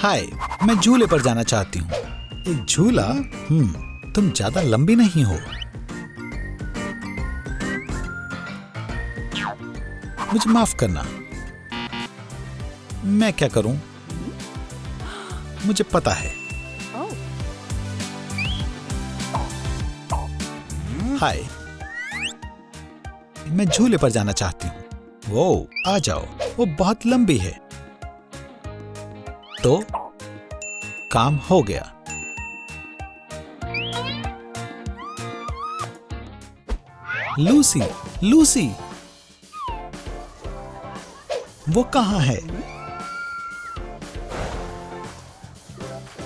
हाय, मैं झूले पर जाना चाहती हूँ। एक झूला? तुम ज्यादा लंबी नहीं हो। मुझे माफ करना। मैं क्या करूं? मुझे पता है। हाय, मैं झूले पर जाना चाहती हूँ। वो आ जाओ, वो बहुत लंबी है। तो काम हो गया। लूसी, लूसी, वो कहाँ है?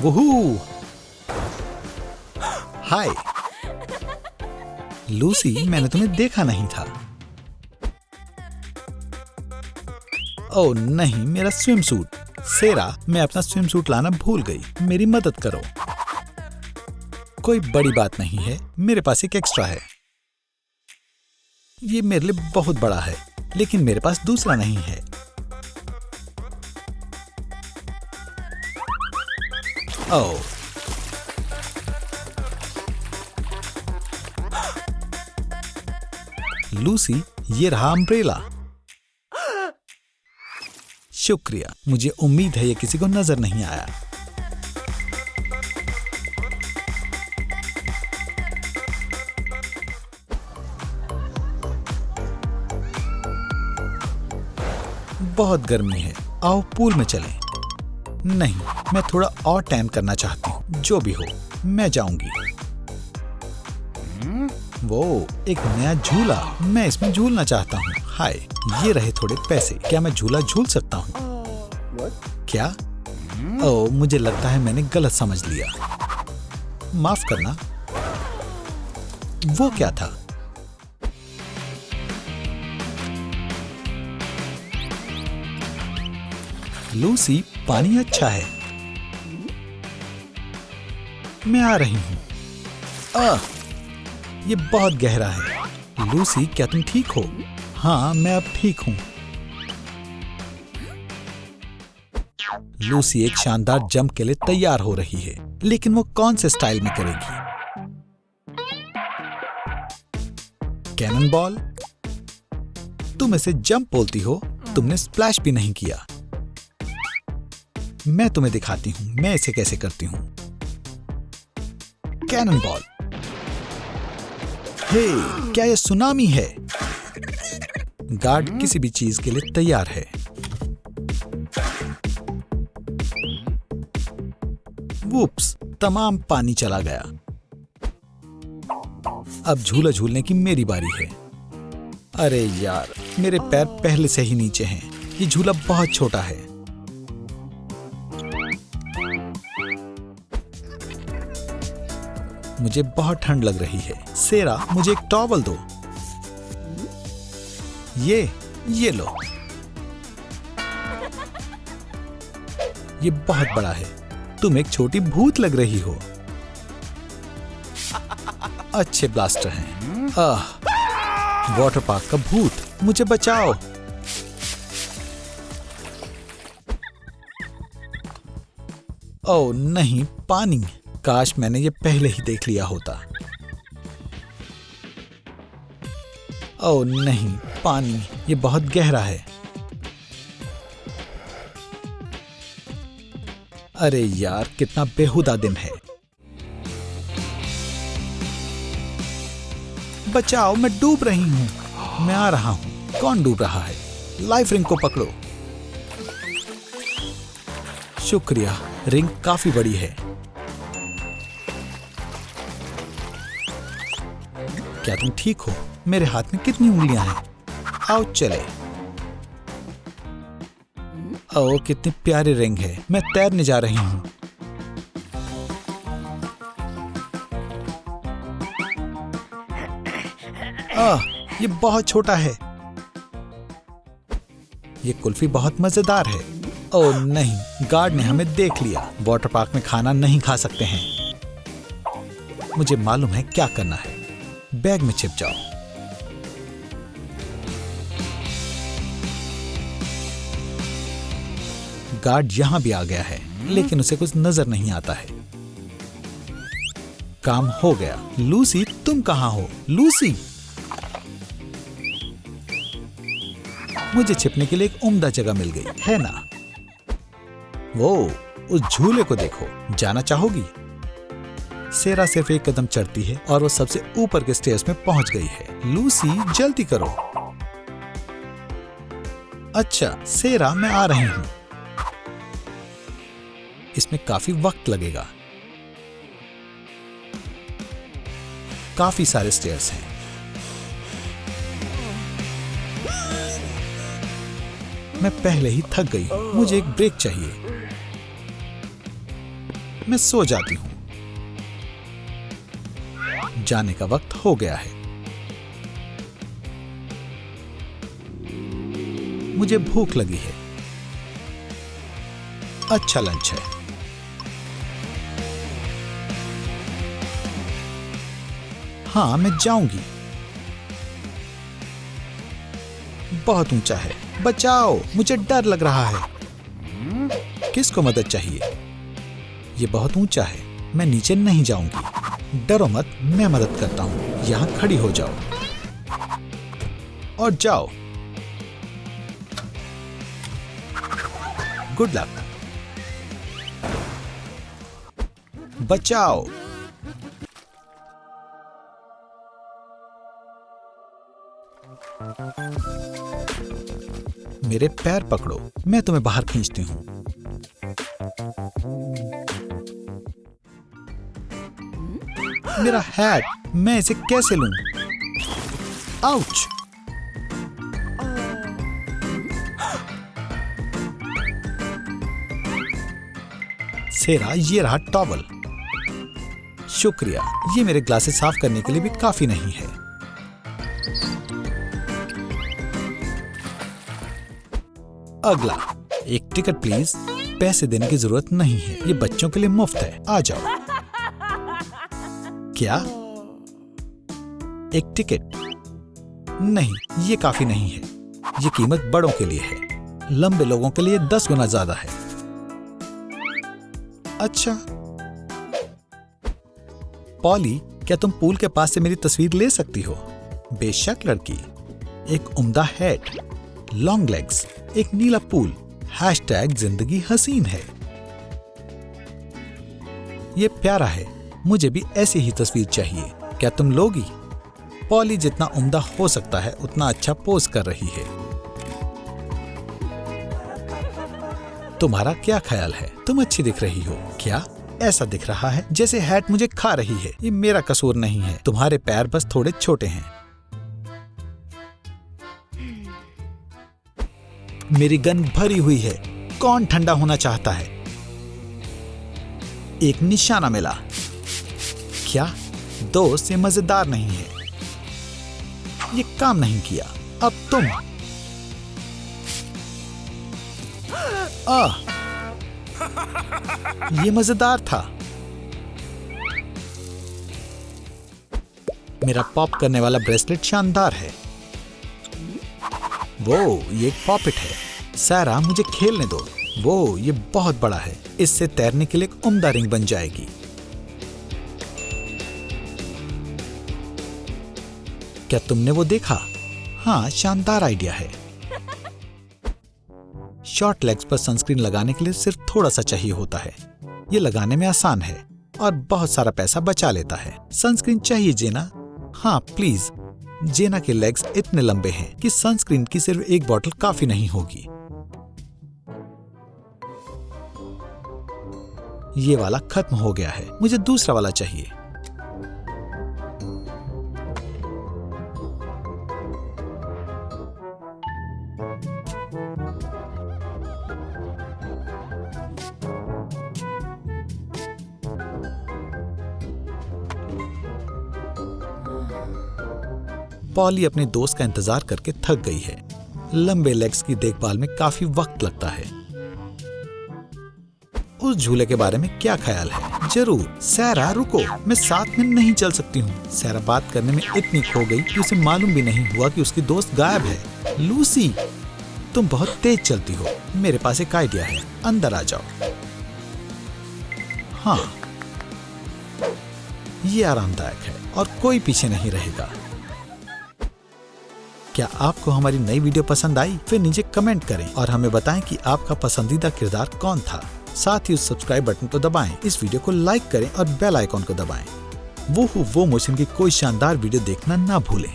वहू! हाय लूसी, मैंने तुम्हें देखा नहीं था। ओह नहीं, मेरा स्विम सूट। सेरा, मैं अपना स्विम सूट लाना भूल गई। मेरी मदद करो। कोई बड़ी बात नहीं है, मेरे पास एक एक्स्ट्रा है। ये मेरे लिए बहुत बड़ा है, लेकिन मेरे पास दूसरा नहीं है। ओह, लूसी, ये रहा अम्ब्रेला। शुक्रिया। मुझे उम्मीद है ये किसी को नजर नहीं आया। बहुत गर्मी है, आओ पूल में चलें। नहीं, मैं थोड़ा और टैन करना चाहती हूँ। जो भी हो, मैं जाऊंगी। वो एक नया झूला, मैं इसमें झूलना चाहता हूँ। हाय, ये रहे थोड़े पैसे। क्या मैं झूला झूल सकता हूँ? क्या? ओह, मुझे लगता है मैंने गलत समझ लिया। माफ करना। वो क्या था? लूसी, पानी अच्छा है। मैं आ रही हूँ। ये बहुत गहरा है। लूसी, क्या तुम ठीक हो? हाँ, मैं अब ठीक हूँ। लूसी एक शानदार जंप के लिए तैयार हो रही है, लेकिन वो कौन से स्टाइल में करेगी? Cannon ball? तुम इसे जंप बोलती हो? तुमने स्प्लैश भी नहीं किया। मैं तुम्हें दिखाती हूँ मैं इसे कैसे करती हूँ। Cannon ball. हे, क्या यह सुनामी है? गार्ड किसी भी चीज के लिए तैयार है। वुप्स, तमाम पानी चला गया। अब झूला झूलने की मेरी बारी है। अरे यार, मेरे पैर पहले से ही नीचे हैं। ये झूला बहुत छोटा है। मुझे बहुत ठंड लग रही है। सेरा, मुझे एक टॉवल दो। ये लो। ये बहुत बड़ा है। तुम एक छोटी भूत लग रही हो। अच्छे ब्लास्टर हैं। वाटर पार्क का भूत, मुझे बचाओ। ओह नहीं, पानी। काश मैंने ये पहले ही देख लिया होता। ओह नहीं, पानी, ये बहुत गहरा है। अरे यार, कितना बेहुदा दिन है। बचाओ, मैं डूब रही हूं। मैं आ रहा हूं। कौन डूब रहा है? लाइफ रिंग को पकड़ो। शुक्रिया, रिंग काफी बड़ी है। क्या तुम ठीक हो? मेरे हाथ में कितनी उंगलियां हैं? आओ चले। ओह, कितनी प्यारी रिंग है। मैं तैरने जा रही हूं। ये बहुत छोटा है। ये कुल्फी बहुत मजेदार है। ओह नहीं, गार्ड ने हमें देख लिया। वाटर पार्क में खाना नहीं खा सकते हैं। मुझे मालूम है क्या करना है। बैग में छिप जाओ। गार्ड यहाँ भी आ गया है, लेकिन उसे कुछ नजर नहीं आता है। काम हो गया। लूसी, तुम कहाँ हो? लूसी, मुझे छिपने के लिए एक उम्दा जगह मिल गई है ना? वो, उस झूले को देखो, जाना चाहोगी? सेरा सिर्फ एक कदम चढ़ती है और वो सबसे ऊपर के स्टेयर्स में पहुंच गई है। लूसी, जल्दी करो। अच्छा सेरा, मैं आ रही हूं। इसमें काफी वक्त लगेगा। काफी सारे स्टेयर्स हैं। मैं पहले ही थक गई हूं, मुझे एक ब्रेक चाहिए। मैं सो जाती हूं। जाने का वक्त हो गया है। मुझे भूख लगी है। अच्छा लंच है। हाँ, मैं जाऊंगी। बहुत ऊंचा है, बचाओ, मुझे डर लग रहा है। किसको मदद चाहिए? ये बहुत ऊंचा है, मैं नीचे नहीं जाऊंगी। डरो मत, मैं मदद करता हूं। यहां खड़ी हो जाओ और जाओ। Good luck. बचाओ। मेरे पैर पकड़ो, मैं तुम्हें बाहर खींचती हूं। मेरा हैट, मैं इसे कैसे लूं? आउच! सेरा, ये रहा टॉवल। शुक्रिया, ये मेरे ग्लासेस साफ करने के लिए भी काफी नहीं है। अगला, एक टिकट प्लीज। पैसे देने की जरूरत नहीं है, ये बच्चों के लिए मुफ्त है। आ जाओ। क्या? एक टिकट? नहीं, ये काफी नहीं है। ये कीमत बड़ों के लिए है, लंबे लोगों के लिए 10 गुना ज्यादा है। अच्छा पॉली, क्या तुम पूल के पास से मेरी तस्वीर ले सकती हो? बेशक लड़की। एक उम्दा हैट, लॉन्ग लेग्स, एक नीला पूल, हैशटैग जिंदगी हसीन है। ये प्यारा है, मुझे भी ऐसी ही तस्वीर चाहिए। क्या तुम लोगी? पॉली जितना उम्दा हो सकता है उतना अच्छा पोज कर रही है। तुम्हारा क्या ख्याल है? तुम अच्छी दिख रही हो। क्या? ऐसा दिख रहा है जैसे हैट मुझे खा रही है। ये मेरा कसूर नहीं है, तुम्हारे पैर बस थोड़े छोटे हैं। मेरी गन भरी हुई है, कौन ठंडा होना चाहता है? एक निशाना मिला। क्या? दोस्त, ये मजेदार नहीं है। ये काम नहीं किया। अब तुम। ये मजेदार था। मेरा पॉप करने वाला ब्रेसलेट शानदार है। वो, ये एक पॉपेट है। सारा, मुझे खेलने दो। वो, ये बहुत बड़ा है, इससे तैरने के लिए एक उम्दा रिंग बन जाएगी। क्या तुमने वो देखा? हाँ, शानदार आइडिया है। शॉर्ट लेग्स पर सनस्क्रीन लगाने के लिए सिर्फ थोड़ा सा चाहिए होता है। ये लगाने में आसान है और बहुत सारा पैसा बचा लेता है। सनस्क्रीन चाहिए जेना? हाँ प्लीज। जेना के लेग्स इतने लंबे हैं कि सनस्क्रीन की सिर्फ एक बोतल काफी नहीं होगी। ये वाला खत्म हो गया है, मुझे दूसरा वाला चाहिए। पॉली अपने दोस्त का इंतजार करके थक गई है। लंबे लेग्स की देखभाल में काफी वक्त लगता है। उस झूले के बारे में क्या ख्याल है? जरूर। सारा रुको, मैं साथ में नहीं चल सकती हूँ। सारा बात करने में इतनी खो गई कि उसे मालूम भी नहीं हुआ कि उसकी दोस्त गायब है। लूसी, तुम बहुत तेज चलती हो। मेरे पास एक आइडिया है, अंदर आ जाओ। हाँ, ये आरामदायक है और कोई पीछे नहीं रहेगा। क्या आपको हमारी नई वीडियो पसंद आई? फिर नीचे कमेंट करें और हमें बताएं कि आपका पसंदीदा किरदार कौन था। साथ ही उस सब्सक्राइब बटन को दबाएं, इस वीडियो को लाइक करें और बेल आइकॉन को दबाएं। वो मोशन की कोई शानदार वीडियो देखना ना भूलें।